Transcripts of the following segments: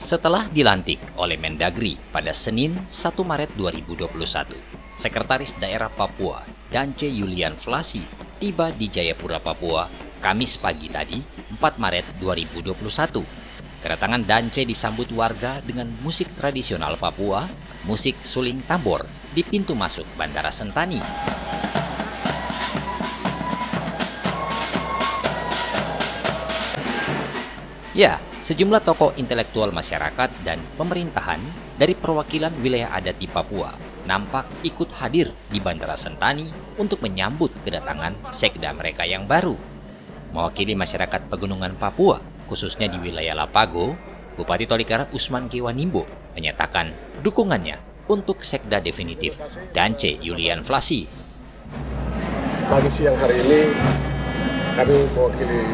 Setelah dilantik oleh Mendagri pada Senin 1 Maret 2021, Sekretaris Daerah Papua Dance Julian Flasi tiba di Jayapura, Papua, Kamis pagi tadi, 4 Maret 2021. Kedatangan Dance disambut warga dengan musik tradisional Papua, musik suling tambor di pintu masuk Bandara Sentani. Ya, sejumlah tokoh intelektual masyarakat dan pemerintahan dari perwakilan wilayah adat di Papua nampak ikut hadir di Bandara Sentani untuk menyambut kedatangan sekda mereka yang baru. Mewakili masyarakat pegunungan Papua, khususnya di wilayah Lapago, Bupati Tolikara Usman Kiwanimbo menyatakan dukungannya untuk sekda definitif Dance Julian Flasi. Pagi siang hari ini kami mewakili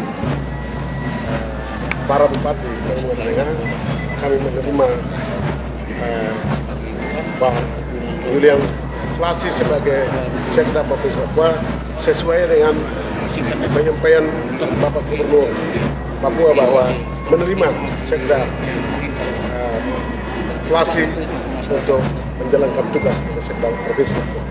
para bupati Pegunungan Tengah, kami menerima Pak Julian Flasi sebagai sekda Provinsi Papua sesuai dengan penyampaian Bapak Gubernur Papua bahwa menerima sekda Flasi untuk menjalankan tugas sebagai sekda Provinsi Papua.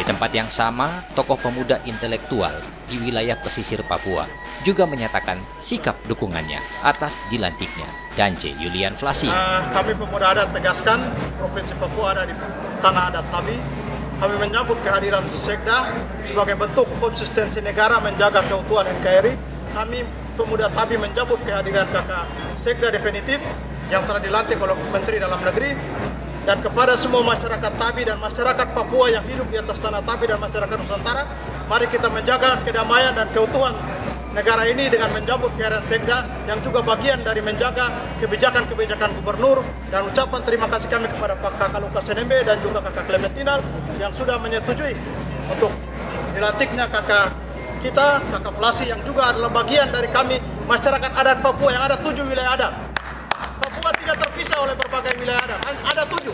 Di tempat yang sama, tokoh pemuda intelektual di wilayah pesisir Papua juga menyatakan sikap dukungannya atas dilantiknya Dance Julian Flasi. Kami pemuda adat tegaskan Provinsi Papua ada di tanah adat Tabi. Kami menyambut kehadiran sekda sebagai bentuk konsistensi negara menjaga keutuhan NKRI. Kami pemuda Tabi menyambut kehadiran kakak sekda definitif yang telah dilantik oleh Menteri Dalam Negeri. Dan kepada semua masyarakat Tabi dan masyarakat Papua yang hidup di atas tanah Tabi dan masyarakat Nusantara, mari kita menjaga kedamaian dan keutuhan negara ini dengan menyambut kehadiran sekda yang juga bagian dari menjaga kebijakan-kebijakan gubernur. Dan ucapan terima kasih kami kepada Pak Kakak Lukas Nmb dan juga Kakak Clementinal yang sudah menyetujui untuk dilantiknya kakak kita, Kakak Flasi, yang juga adalah bagian dari kami masyarakat adat Papua yang ada 7 wilayah adat. Papua tidak terpisah oleh berbagai wilayah adat, ada 7.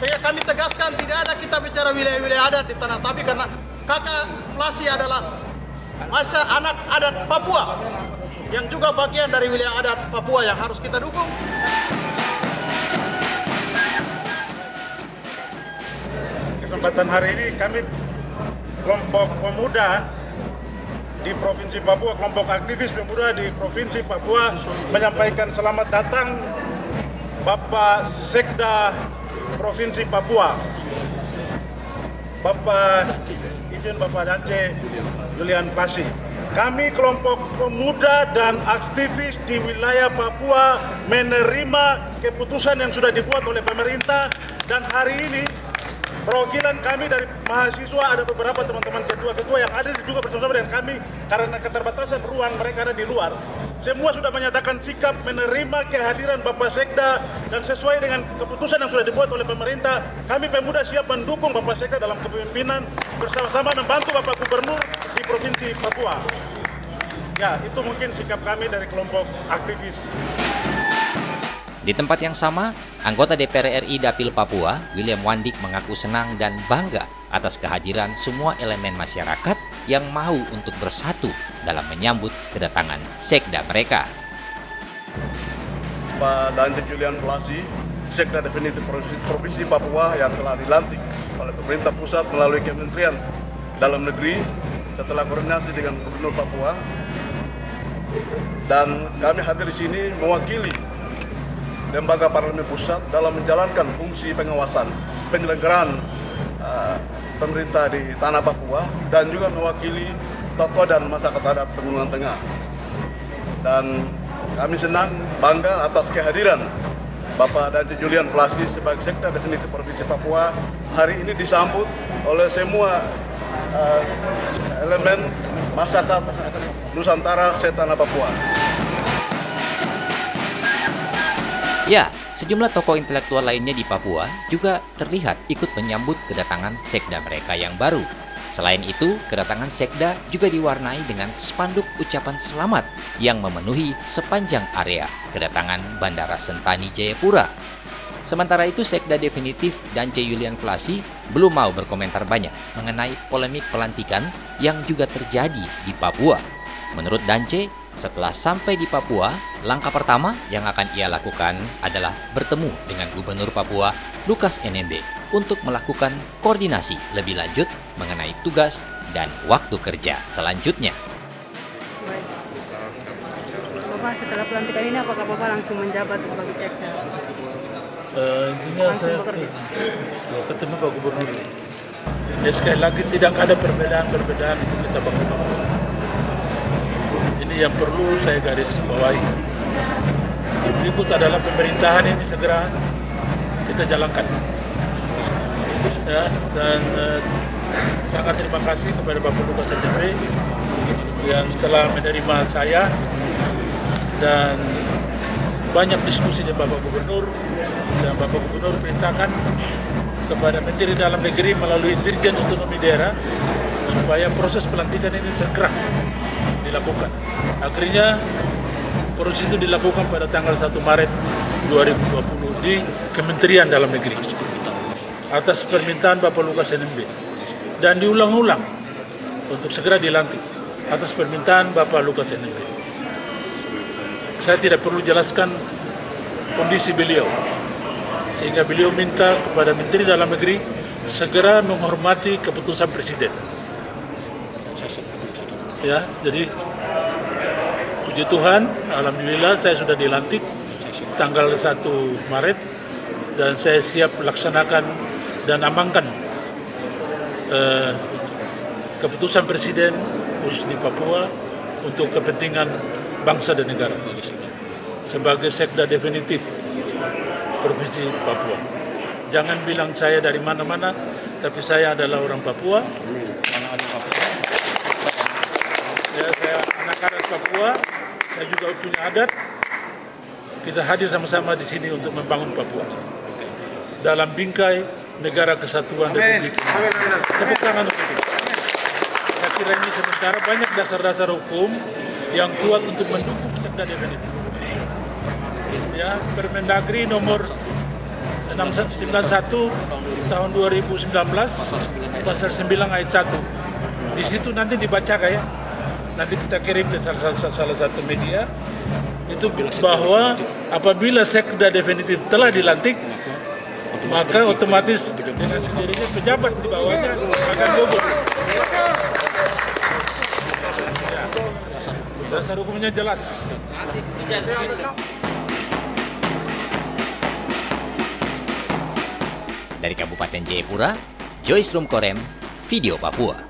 Sehingga kami tegaskan tidak ada kita bicara wilayah-wilayah adat di tanah Tabi karena Kakak Flasi adalah anak adat Papua yang juga bagian dari wilayah adat Papua yang harus kita dukung. Kesempatan hari ini kami kelompok pemuda di Provinsi Papua, kelompok aktivis pemuda di Provinsi Papua menyampaikan selamat datang Bapak Sekda Provinsi Papua, Bapak Dance Julian Flasi. Kami kelompok pemuda dan aktivis di wilayah Papua menerima keputusan yang sudah dibuat oleh pemerintah, dan hari ini perwakilan kami dari mahasiswa, ada beberapa teman-teman ketua-ketua yang ada juga bersama-sama dengan kami karena keterbatasan ruang, mereka ada di luar. Semua sudah menyatakan sikap menerima kehadiran Bapak Sekda, dan sesuai dengan keputusan yang sudah dibuat oleh pemerintah, kami pemuda siap mendukung Bapak Sekda dalam kepemimpinan bersama-sama membantu Bapak Gubernur di Provinsi Papua. Ya, itu mungkin sikap kami dari kelompok aktivis. Di tempat yang sama, anggota DPR RI Dapil Papua, William Wandik, mengaku senang dan bangga atas kehadiran semua elemen masyarakat yang mau untuk bersatu dalam menyambut kedatangan sekda mereka. Pak Dance Julian Flasi, sekda definitif Provinsi Papua yang telah dilantik oleh pemerintah pusat melalui Kementerian Dalam Negeri setelah koordinasi dengan Gubernur Papua. Dan kami hadir di sini mewakili Lembaga Parlemen Pusat dalam menjalankan fungsi pengawasan penyelenggaraan pemerintah di tanah Papua, dan juga mewakili tokoh dan masyarakat adat Pegunungan Tengah. Dan kami senang, bangga atas kehadiran Bapak Dance Julian Flasi sebagai sekda definitif Provinsi Papua hari ini disambut oleh semua elemen masyarakat Nusantara setanah Papua. Ya, sejumlah tokoh intelektual lainnya di Papua juga terlihat ikut menyambut kedatangan sekda mereka yang baru. Selain itu, kedatangan sekda juga diwarnai dengan spanduk ucapan selamat yang memenuhi sepanjang area kedatangan Bandara Sentani Jayapura. Sementara itu, sekda definitif Dance Julian Flasi belum mau berkomentar banyak mengenai polemik pelantikan yang juga terjadi di Papua. Menurut Dance, setelah sampai di Papua, langkah pertama yang akan ia lakukan adalah bertemu dengan Gubernur Papua, Lukas NMB, untuk melakukan koordinasi lebih lanjut mengenai tugas dan waktu kerja selanjutnya. Baik. Bapak, setelah pelantikan ini apakah Bapak langsung menjabat sebagai sekda? Intinya Langsung saya bekerja. ketemu Pak Gubernur. Ya, sekali lagi tidak ada perbedaan-perbedaan untuk kita bangun Papua. Ini yang perlu saya garis bawahi. Yang berikut adalah pemerintahan ini segera kita jalankan. Ya, dan sangat terima kasih kepada Bapak Lukas NMB yang telah menerima saya, dan banyak diskusi dengan Bapak Gubernur, dan Bapak Gubernur perintahkan kepada Menteri Dalam Negeri melalui Dirjen Otonomi Daerah supaya proses pelantikan ini segera dilakukan. Akhirnya proses itu dilakukan pada tanggal 1 Maret 2020 di Kementerian Dalam Negeri atas permintaan Bapak Lukas NMB, dan diulang-ulang untuk segera dilantik atas permintaan Bapak Lukas NMB. Saya tidak perlu jelaskan kondisi beliau, sehingga beliau minta kepada Menteri Dalam Negeri segera menghormati keputusan Presiden. Ya, jadi puji Tuhan, alhamdulillah saya sudah dilantik tanggal 1 Maret, dan saya siap laksanakan dan amankan keputusan Presiden khusus di Papua untuk kepentingan bangsa dan negara sebagai sekda definitif Provinsi Papua. Jangan bilang saya dari mana-mana, tapi saya adalah orang Papua. Ya, saya anak-anak Papua, saya juga punya adat. Kita hadir sama-sama di sini untuk membangun Papua dalam bingkai Negara Kesatuan Republik Indonesia. Tepuk tangan untuk itu. Saya kira ini sementara banyak dasar-dasar hukum yang kuat untuk mendukung sekda definitif. Ya, Permendagri nomor 691 tahun 2019 pasal 9 ayat 1. Di situ nanti dibaca ya. Nanti kita kirim ke salah satu media itu, bahwa apabila sekda definitif telah dilantik, maka otomatis dengan sendirinya pejabat di bawahnya akan gugur. Ya. Dasar hukumnya jelas. Dari Kabupaten Jayapura, Joyce Rumkorem, Video Papua.